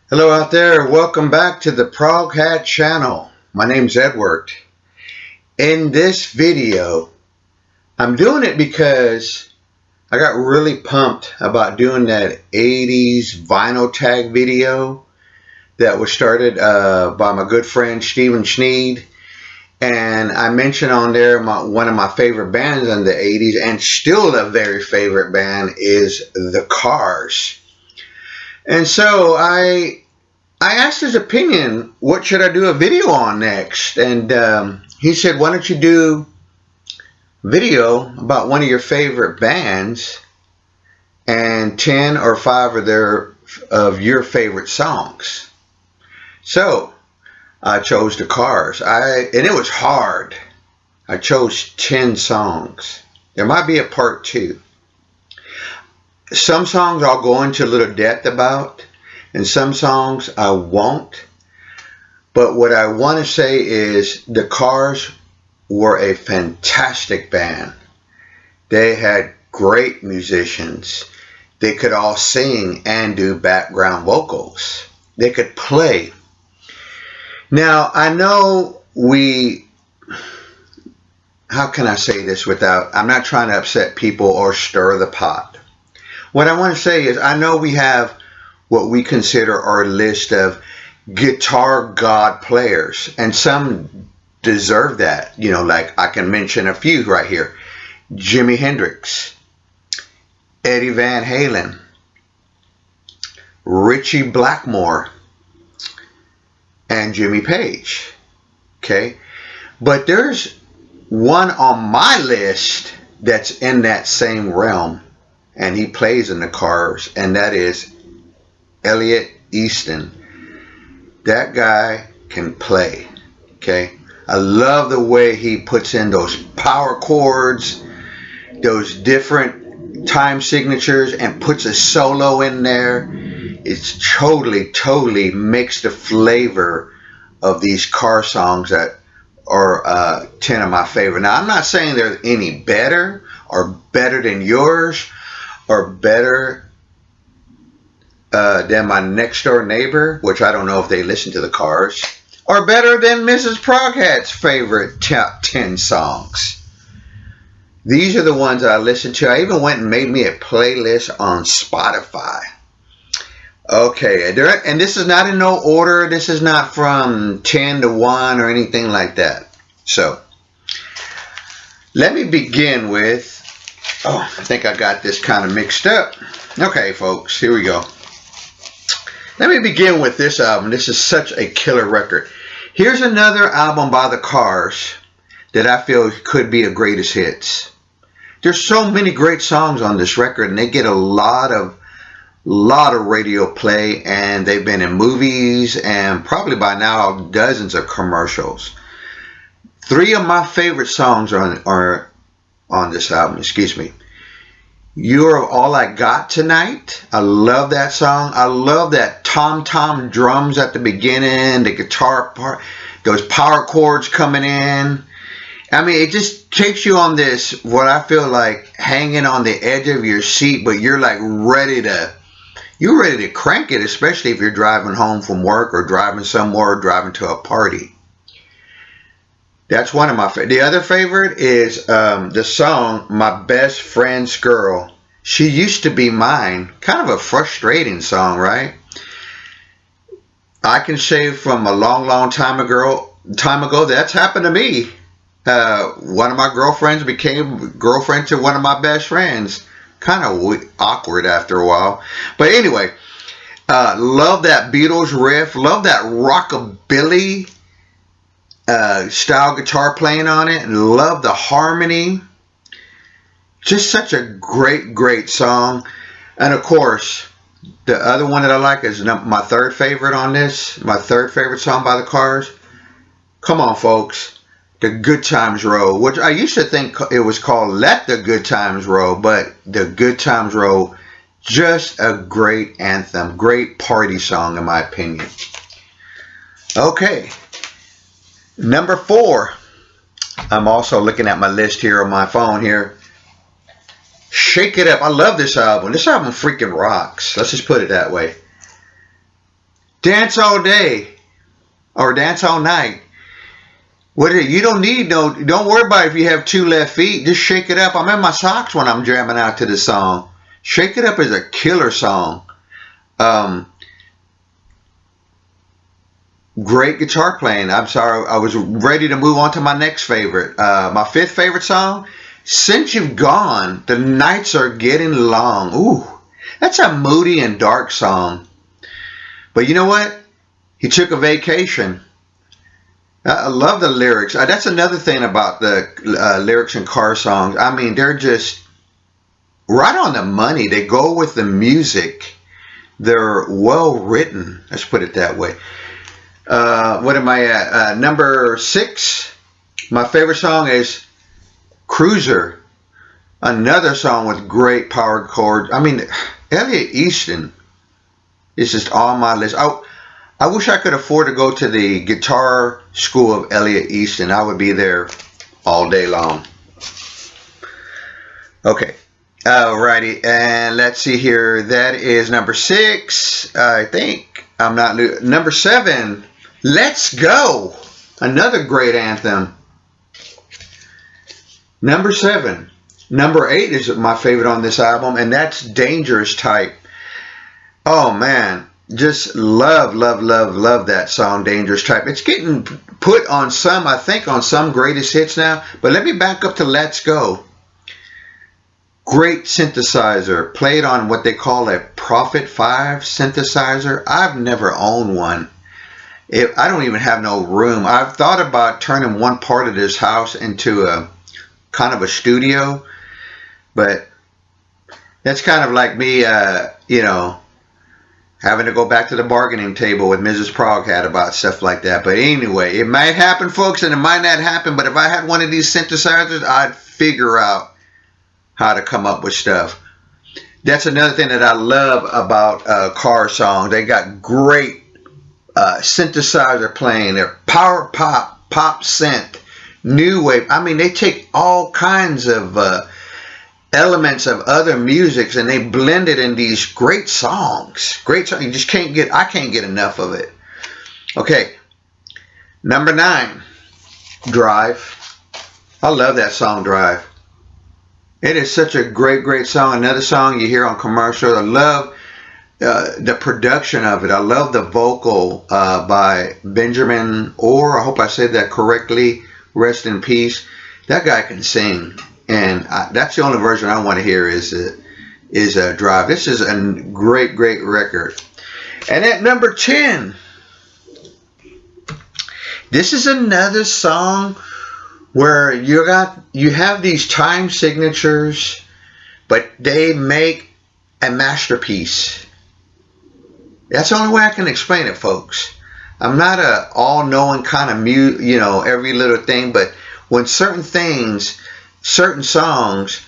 Hello out there, welcome back to the Prog Hat channel. My name's Edward. In this video, I'm doing it because I got really pumped about doing that 80s vinyl tag video that was started by my good friend Steven Schneed. And I mentioned on there one of my favorite bands in the 80s, and still a very favorite band, is The Cars. And so I asked his opinion, what should I do a video on next? And he said, why don't you do a video about one of your favorite bands and 10 or 5 of your favorite songs. So I chose The Cars. And it was hard. I chose 10 songs. There might be a part 2. Some songs I'll go into a little depth about, and some songs I won't. But what I want to say is The Cars were a fantastic band. They had great musicians. They could all sing and do background vocals. They could play. Now, I know how can I say this without, I'm not trying to upset people or stir the pot. What I want to say is, I know we have what we consider our list of guitar god players, and some deserve that. You know, like I can mention a few right here: Jimi Hendrix, Eddie Van Halen, Ritchie Blackmore, and Jimmy Page. Okay, but there's one on my list that's in that same realm, and he plays in The Cars, and that is Elliot Easton. That guy can play. Okay, I love the way he puts in those power chords, those different time signatures, and puts a solo in there. It's totally makes the flavor of these car songs that are 10 of my favorite. Now, I'm not saying they're any better or better than yours or better than my next door neighbor, which I don't know if they listen to The Cars, or better than Mrs. Proghat's favorite top 10 songs. These are the ones I listen to. I even went and made me a playlist on Spotify. Okay, and this is not in no order. This is not from 10 to 1 or anything like that. So, let me begin with, I think I got this kind of mixed up. Okay, folks, here we go. Let me begin with this album. This is such a killer record. Here's another album by The Cars that I feel could be a greatest hits. There's so many great songs on this record, and they get a lot of radio play, and they've been in movies and probably by now dozens of commercials. 3 of my favorite songs are on this album. Excuse me. You're All I Got Tonight. I love that song. I love that tom-tom drums at the beginning, the guitar part, those power chords coming in. I mean, it just takes you on this, what I feel like, hanging on the edge of your seat, but you're like ready to crank it, especially if you're driving home from work or driving somewhere or driving to a party. That's one of my favorites. The other favorite is the song My Best Friend's Girl. She Used to Be Mine. Kind of a frustrating song, right? I can say from a long time ago, that's happened to me. One of my girlfriends became girlfriend to one of my best friends. Kind of awkward after a while. But anyway, love that Beatles riff. Love that rockabilly style guitar playing on it, and love the harmony. Just such a great song. And of course, the other one that I like is my third favorite on this, my third favorite song by The Cars. Come on, folks, The Good Times Roll, which I used to think it was called Let the Good Times Roll, but The Good Times Roll, just a great anthem, great party song in my opinion. Okay. Number 4, I'm also looking at my list here on my phone here. Shake It Up. I love this album. This album freaking rocks. Let's just put it that way. Dance all day or dance all night. What is it? You don't need no. Don't worry about if you have two left feet. Just shake it up. I'm in my socks when I'm jamming out to this song. Shake It Up is a killer song. Great guitar playing. I'm sorry, I was ready to move on to my next favorite. My fifth favorite song, Since You've Gone, The Nights Are Getting Long. Ooh, that's a moody and dark song. But you know what? He took a vacation. I love the lyrics. That's another thing about the lyrics in car songs. I mean, they're just right on the money. They go with the music. They're well written. Let's put it that way. What am I at? Number 6. My favorite song is Cruiser. Another song with great power chords. I mean, Elliot Easton is just on my list. I wish I could afford to go to the guitar school of Elliot Easton. I would be there all day long. Okay. Alrighty. And let's see here. That is number 6. I think. I'm not. Number 7. Let's Go. Another great anthem. Number 7. Number 8 is my favorite on this album, and that's Dangerous Type. Oh man, just love that song, Dangerous Type. It's getting put on some, I think, on some greatest hits now. But let me back up to Let's Go. Great synthesizer, played on what they call a Prophet 5 synthesizer. I've never owned one. I don't even have no room. I've thought about turning one part of this house into a kind of a studio, but that's kind of like me, having to go back to the bargaining table with Mrs. Proghat about stuff like that. But anyway, it might happen, folks, and it might not happen. But if I had one of these synthesizers, I'd figure out how to come up with stuff. That's another thing that I love about car songs. They got great synthesizer playing. They're power pop, pop synth, new wave. I mean, they take all kinds of elements of other musics and they blend it in these great songs. Great song. You just can't get. I can't get enough of it. Okay, number 9, Drive. I love that song, Drive. It is such a great song. Another song you hear on commercials. I love the production of it. I love the vocal by Benjamin Orr. I hope I said that correctly. Rest in peace. That guy can sing, and that's the only version I want to hear is Drive. This is a great record. And at number 10, this is another song where you have these time signatures, but they make a masterpiece. That's the only way I can explain it, folks. I'm not a all-knowing kind of every little thing, but when certain things, certain songs,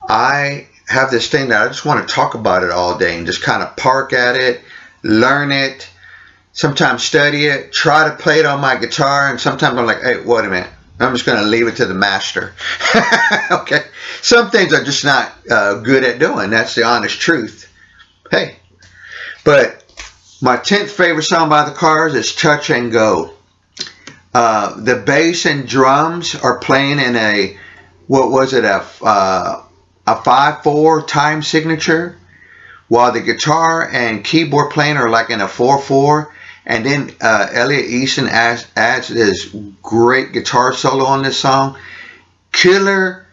I have this thing that I just want to talk about it all day and just kind of park at it, learn it, sometimes study it, try to play it on my guitar, and sometimes I'm like, hey, wait a minute. I'm just going to leave it to the master. Okay. Some things I'm just not good at doing. That's the honest truth. Hey. But my 10th favorite song by the Cars is Touch and Go. The bass and drums are playing in a 5/4 time signature, while the guitar and keyboard playing are like in a 4/4. And then Elliot Easton adds his great guitar solo on this song. Killer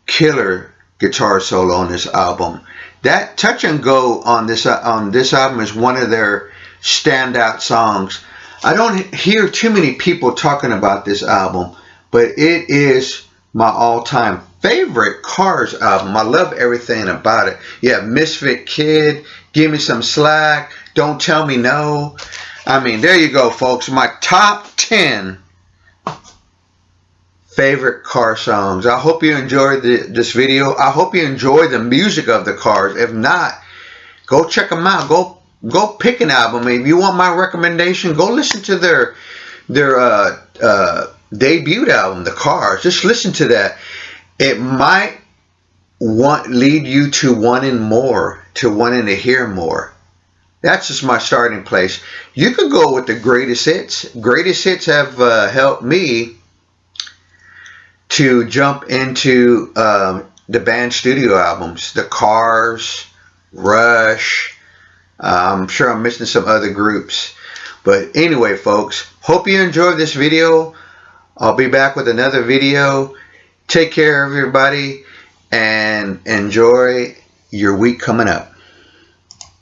guitar solo on this album. That Touch and Go on this album is one of their standout songs. I don't hear too many people talking about this album, but it is my all-time favorite Cars album. I love everything about it. You have Misfit Kid, Give Me Some Slack, Don't Tell Me No. I mean, there you go, folks. My top 10 favorite car songs. I hope you enjoyed this video. I hope you enjoy the music of the Cars. If not, go check them out. Go pick an album. If you want my recommendation, go listen to their debut album, The Cars. Just listen to that. It might lead you to wanting more, to wanting to hear more. That's just my starting place. You could go with the greatest hits. Greatest hits have helped me to jump into the band studio albums, the Cars, Rush. I'm sure I'm missing some other groups. But anyway, folks, hope you enjoyed this video. I'll be back with another video. Take care, everybody, and enjoy your week coming up.